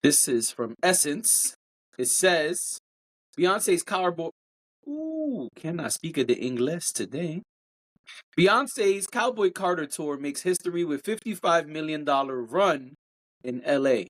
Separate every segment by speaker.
Speaker 1: This is from Essence. It says Beyonce's Cowboy. Ooh, cannot speak of the English today. Beyonce's Cowboy Carter tour makes history with $55 million run in LA.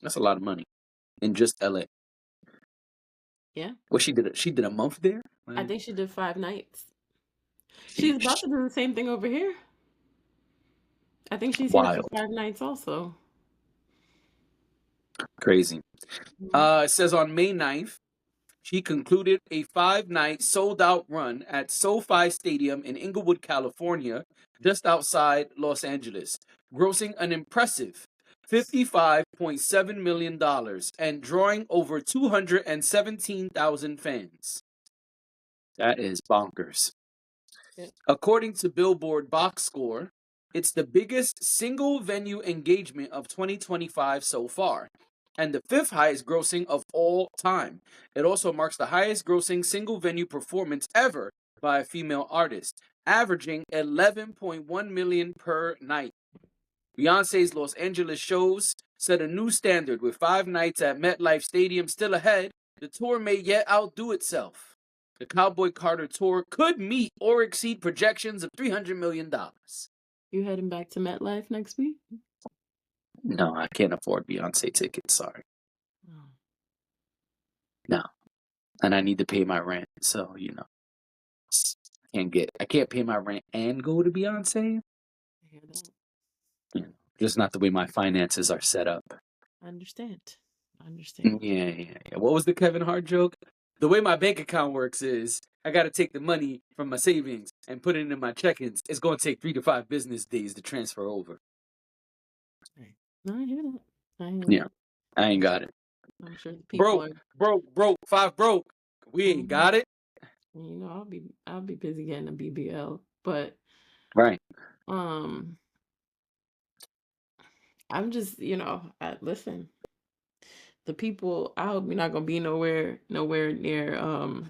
Speaker 1: That's a lot of money in just LA.
Speaker 2: Yeah.
Speaker 1: Well, she did a month there?
Speaker 2: I think she did 5 nights. She's about to do the same thing over here. I think she's here for
Speaker 1: Wild.
Speaker 2: 5 nights also.
Speaker 1: Crazy.
Speaker 2: Mhm.
Speaker 1: It says on May 9th, she concluded a 5-night sold-out run at SoFi Stadium in Inglewood, California, just outside Los Angeles, grossing an impressive $55.7 million and drawing over 217,000 fans. That is bonkers.
Speaker 2: Yep.
Speaker 1: According to Billboard Box Score, it's the biggest single venue engagement of 2025 so far, and the 5th highest grossing of all time. It also marks the highest grossing single venue performance ever by a female artist, averaging 11.1 million per night. Beyonce's Los Angeles shows set a new standard with 5 nights at MetLife Stadium still ahead. The tour may yet outdo itself. The Cowboy Carter tour could meet or exceed projections of $300 million.
Speaker 2: You heading back to MetLife next week?
Speaker 1: No, I can't afford Beyonce tickets. Sorry.
Speaker 2: Oh.
Speaker 1: No. And I need to pay my rent. So, I can't pay my rent and go to Beyonce.
Speaker 2: I hear that.
Speaker 1: Just not the way my finances are set up.
Speaker 2: I understand.
Speaker 1: Yeah. What was the Kevin Hart joke? The way my bank account works is I got to take the money from my savings and put it in my check-ins. It's going to take 3 to 5 business days to transfer over.
Speaker 2: Right. No, I hear that.
Speaker 1: Yeah, I ain't got it.
Speaker 2: I'm sure the people
Speaker 1: broke, 5 broke. We ain't got it.
Speaker 2: I'll be busy getting a BBL, but
Speaker 1: Right.
Speaker 2: I'm just, listen. The people, I hope you're not gonna be nowhere near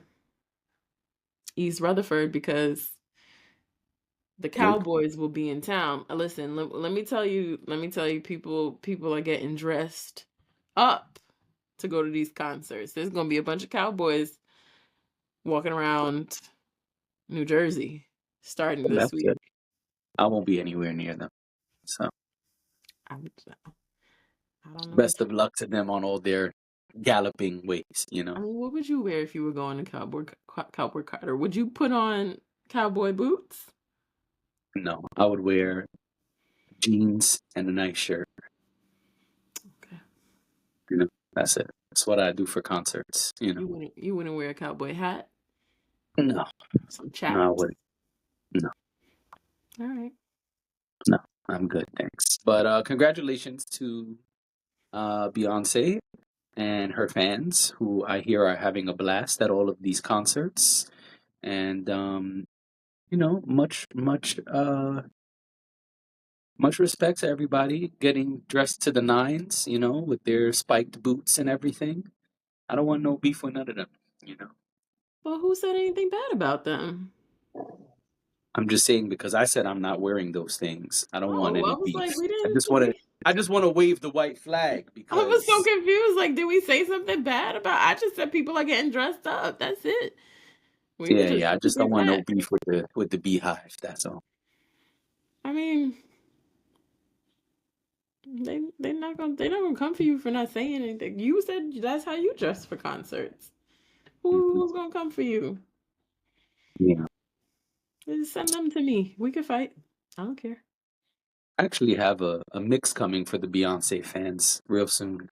Speaker 2: East Rutherford because the Cowboys will be in town. Listen, let me tell you, people are getting dressed up to go to these concerts. There's gonna be a bunch of Cowboys walking around New Jersey starting this week.
Speaker 1: Good. I won't be anywhere near them. So
Speaker 2: I don't know.
Speaker 1: Best of luck to them on all their galloping ways,
Speaker 2: I mean, what would you wear if you were going to Cowboy Carter? Would you put on cowboy boots?
Speaker 1: No, I would wear jeans and a nice shirt.
Speaker 2: Okay.
Speaker 1: That's it. That's what I do for concerts.
Speaker 2: You wouldn't wear a cowboy hat?
Speaker 1: No.
Speaker 2: Some chaps?
Speaker 1: No, I wouldn't. No.
Speaker 2: All right.
Speaker 1: No, I'm good, thanks. But congratulations to Beyonce and her fans, who I hear are having a blast at all of these concerts, and much respect to everybody getting dressed to the nines, with their spiked boots and everything. I don't want no beef with none of them.
Speaker 2: Well, who said anything bad about them?
Speaker 1: I'm just saying because I said I'm not wearing those things. I don't want any
Speaker 2: I was
Speaker 1: beef.
Speaker 2: like, we
Speaker 1: I
Speaker 2: didn't.
Speaker 1: just want to wave the white flag because
Speaker 2: I was so confused. Like, did we say something bad about? I just said people are getting dressed up. That's it.
Speaker 1: Yeah. I just don't want no beef with the beehive. That's all.
Speaker 2: I mean, they're not gonna come for you for not saying anything. You said that's how you dress for concerts. Who's gonna come for you?
Speaker 1: Yeah.
Speaker 2: Just send them to me. We could fight. I don't care.
Speaker 1: I actually have a mix coming for the Beyonce fans real soon.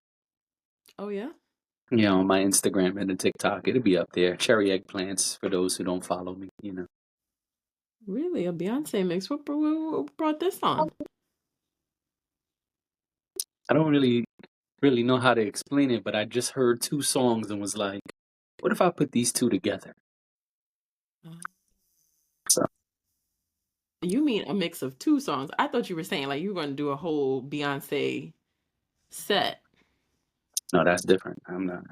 Speaker 2: Oh yeah?
Speaker 1: On my Instagram and the TikTok. It'll be up there. Cherry eggplants for those who don't follow me,
Speaker 2: Really? A Beyonce mix? What brought this on?
Speaker 1: I don't really know how to explain it, but I just heard 2 songs and was like, what if I put these 2 together? So.
Speaker 2: You mean a mix of 2 songs? I thought you were saying like you were going to do a whole Beyonce set.
Speaker 1: No, that's different. I'm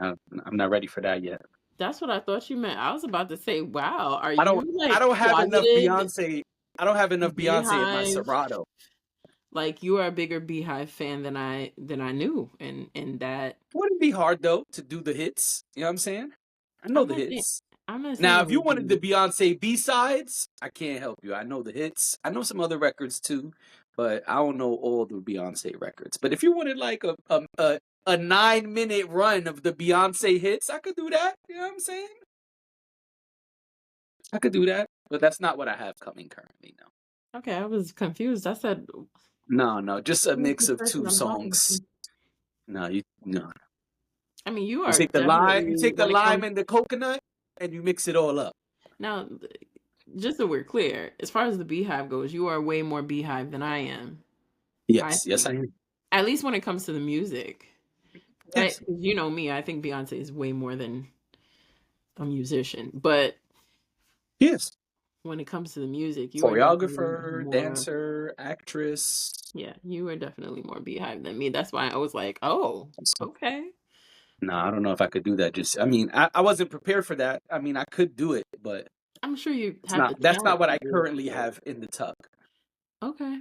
Speaker 1: not ready for that yet.
Speaker 2: That's what I thought you meant. I was about to say, wow,
Speaker 1: I don't have enough Beyonce. I don't have enough Beyonce in my Serato.
Speaker 2: Like you are a bigger Beehive fan than I knew, and that
Speaker 1: Wouldn't be hard though to do the hits. You know what I'm saying? I know
Speaker 2: I'm
Speaker 1: the
Speaker 2: not saying
Speaker 1: hits.
Speaker 2: I'm not saying
Speaker 1: Now,
Speaker 2: it
Speaker 1: if you
Speaker 2: would
Speaker 1: wanted the
Speaker 2: be.
Speaker 1: Beyonce B sides, I can't help you. I know the hits. I know some other records too, but I don't know all the Beyonce records. But if you wanted like a 9 minute run of the Beyonce hits, I could do that. You know what I'm saying? I could do that, but that's not what I have coming currently. No,
Speaker 2: Okay, I was confused. I said,
Speaker 1: no, just a
Speaker 2: "Who's the
Speaker 1: mix of
Speaker 2: person
Speaker 1: two
Speaker 2: I'm talking
Speaker 1: songs.
Speaker 2: to?"
Speaker 1: No, you no.
Speaker 2: I mean, you
Speaker 1: You
Speaker 2: are
Speaker 1: take the lime, you
Speaker 2: definitely
Speaker 1: take the
Speaker 2: when it
Speaker 1: lime
Speaker 2: comes
Speaker 1: and the coconut, and you mix it all up.
Speaker 2: now. Just so we're clear, as far as the Beehive goes, you are way more Beehive than I am. I
Speaker 1: Yes, yes, I
Speaker 2: think,
Speaker 1: am.
Speaker 2: at least when it comes to the music.
Speaker 1: Yes,
Speaker 2: You know me, I think Beyonce is way more than a musician. But
Speaker 1: yes.
Speaker 2: when it comes to the music, you are definitely
Speaker 1: Choreographer,
Speaker 2: more.
Speaker 1: dancer, actress.
Speaker 2: Yeah, you are definitely more Beehive than me. That's why I was like, oh,
Speaker 1: So,
Speaker 2: okay.
Speaker 1: no, I don't know if I could do that. Just, I mean, I wasn't prepared for that. I mean, I could do it, but
Speaker 2: I'm sure you
Speaker 1: it's
Speaker 2: have
Speaker 1: not.
Speaker 2: the
Speaker 1: That's not
Speaker 2: talent
Speaker 1: what
Speaker 2: to
Speaker 1: I
Speaker 2: do it.
Speaker 1: currently
Speaker 2: So
Speaker 1: have in the tuck.
Speaker 2: okay,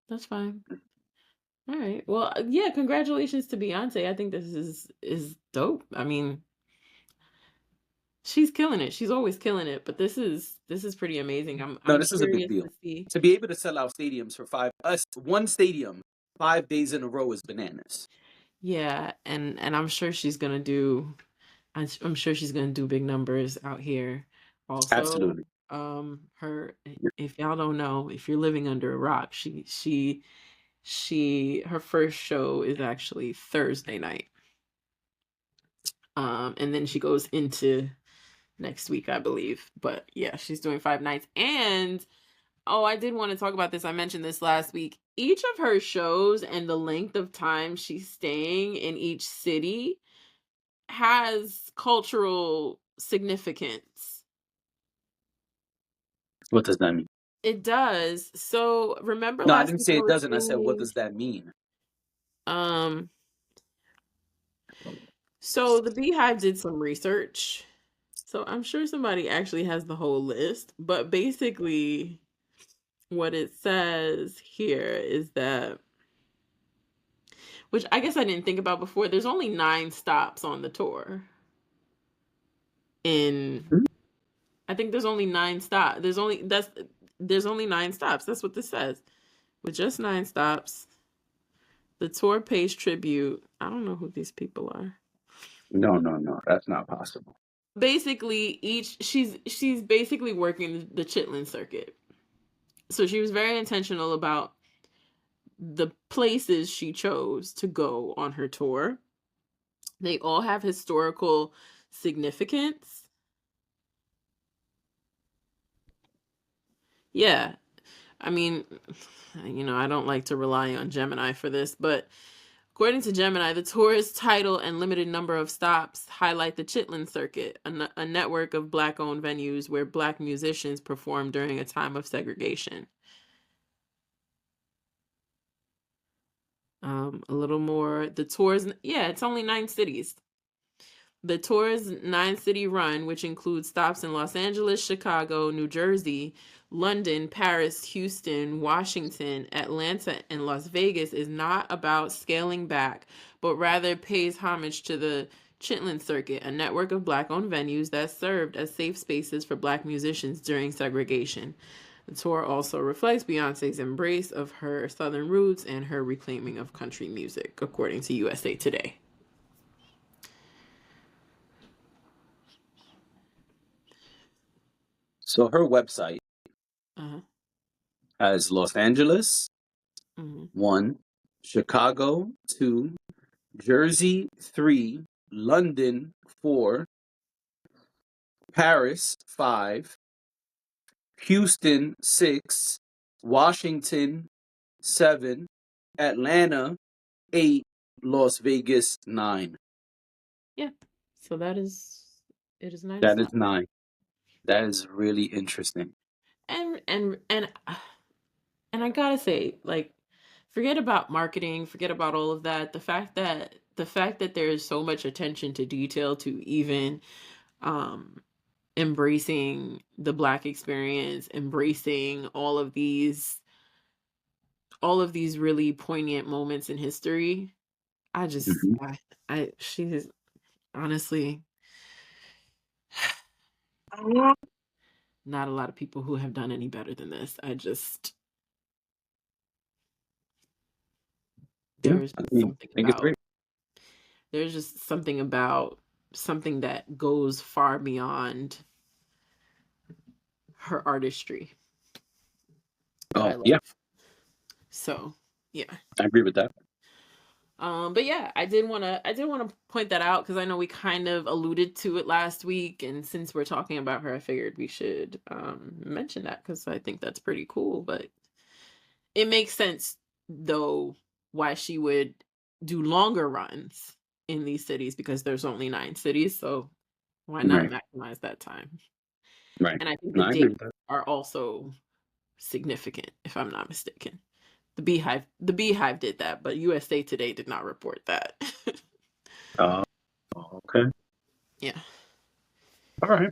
Speaker 2: that's fine. All right. Well, yeah, congratulations to Beyonce. I think this is dope. I mean, she's killing it. She's always killing it, but this is pretty amazing.
Speaker 1: No,
Speaker 2: I'm
Speaker 1: this is a big
Speaker 2: curious
Speaker 1: deal.
Speaker 2: to see.
Speaker 1: To be able to sell out stadiums for one stadium 5 days in a row is bananas.
Speaker 2: Yeah, and I'm sure she's gonna do. I'm sure she's gonna do big numbers out here. Also,
Speaker 1: Absolutely.
Speaker 2: her. If y'all don't know, if you're living under a rock, her first show is actually Thursday night. And then she goes into next week, I believe. But yeah, she's doing 5 nights. And oh, I did want to talk about this. I mentioned this last week. Each of her shows and the length of time she's staying in each city has cultural significance.
Speaker 1: What does that mean?
Speaker 2: It does. So remember
Speaker 1: No, I
Speaker 2: last
Speaker 1: didn't
Speaker 2: week
Speaker 1: say
Speaker 2: I
Speaker 1: it
Speaker 2: was
Speaker 1: doesn't. I said, what
Speaker 2: saying,
Speaker 1: does that mean?
Speaker 2: um, so the Beehive did some research. So I'm sure somebody actually has the whole list, but basically what it says here is that, which I guess I didn't think about before, there's only 9 stops on the tour. In
Speaker 1: Hmm?
Speaker 2: I think there's only 9 stops. There's only 9 stops. That's what this says. With just 9 stops, the tour pays tribute. I don't know who these people are.
Speaker 1: No, no, no. That's not possible.
Speaker 2: Basically, she's basically working the Chitlin circuit. So she was very intentional about the places she chose to go on her tour. They all have historical significance. Yeah. I mean, I don't like to rely on Gemini for this, but according to Gemini, the tour's title and limited number of stops highlight the Chitlin Circuit, a network of Black-owned venues where Black musicians perform during a time of segregation. A little more. It's only 9 cities. The tour's 9 city run, which includes stops in Los Angeles, Chicago, New Jersey, London, Paris, Houston, Washington, Atlanta, and Las Vegas, is not about scaling back, but rather pays homage to the Chitlin Circuit, a network of Black-owned venues that served as safe spaces for Black musicians during segregation. The tour also reflects Beyonce's embrace of her Southern roots and her reclaiming of country music, according to USA Today.
Speaker 1: So her website
Speaker 2: Uh-huh.
Speaker 1: has Los Angeles,
Speaker 2: Mm-hmm.
Speaker 1: 1, Chicago, 2, Jersey, 3, London, 4, Paris, 5, Houston, 6, Washington, 7, Atlanta, 8, Las Vegas, 9.
Speaker 2: Yeah. So it is nine
Speaker 1: That is
Speaker 2: stops.
Speaker 1: 9. That is really interesting.
Speaker 2: And I gotta say, like, forget about marketing, forget about all of that. The fact that there is so much attention to detail to even um embracing the Black experience, embracing all of these all of these really poignant moments in history. I just
Speaker 1: Hmm.
Speaker 2: she's honestly not a lot of people who have done any better than this.
Speaker 1: Yeah,
Speaker 2: There's
Speaker 1: I
Speaker 2: just
Speaker 1: mean,
Speaker 2: something
Speaker 1: I think it's
Speaker 2: about
Speaker 1: great.
Speaker 2: there's just something about something that goes far beyond her artistry that
Speaker 1: Oh
Speaker 2: I love.
Speaker 1: yeah,
Speaker 2: So, yeah.
Speaker 1: I agree with that.
Speaker 2: But yeah, I did want to point that out because I know we kind of alluded to it last week, and since we're talking about her, I figured we should mention that because I think that's pretty cool. But it makes sense though why she would do longer runs in these cities because there's only 9 cities, so why not
Speaker 1: Right,
Speaker 2: maximize that time?
Speaker 1: right.
Speaker 2: And I think the
Speaker 1: No, I agree
Speaker 2: dates
Speaker 1: with that.
Speaker 2: are also significant, if I'm not mistaken. The Beehive did that, but USA Today did not report that.
Speaker 1: Uh, okay.
Speaker 2: Yeah.
Speaker 1: All right.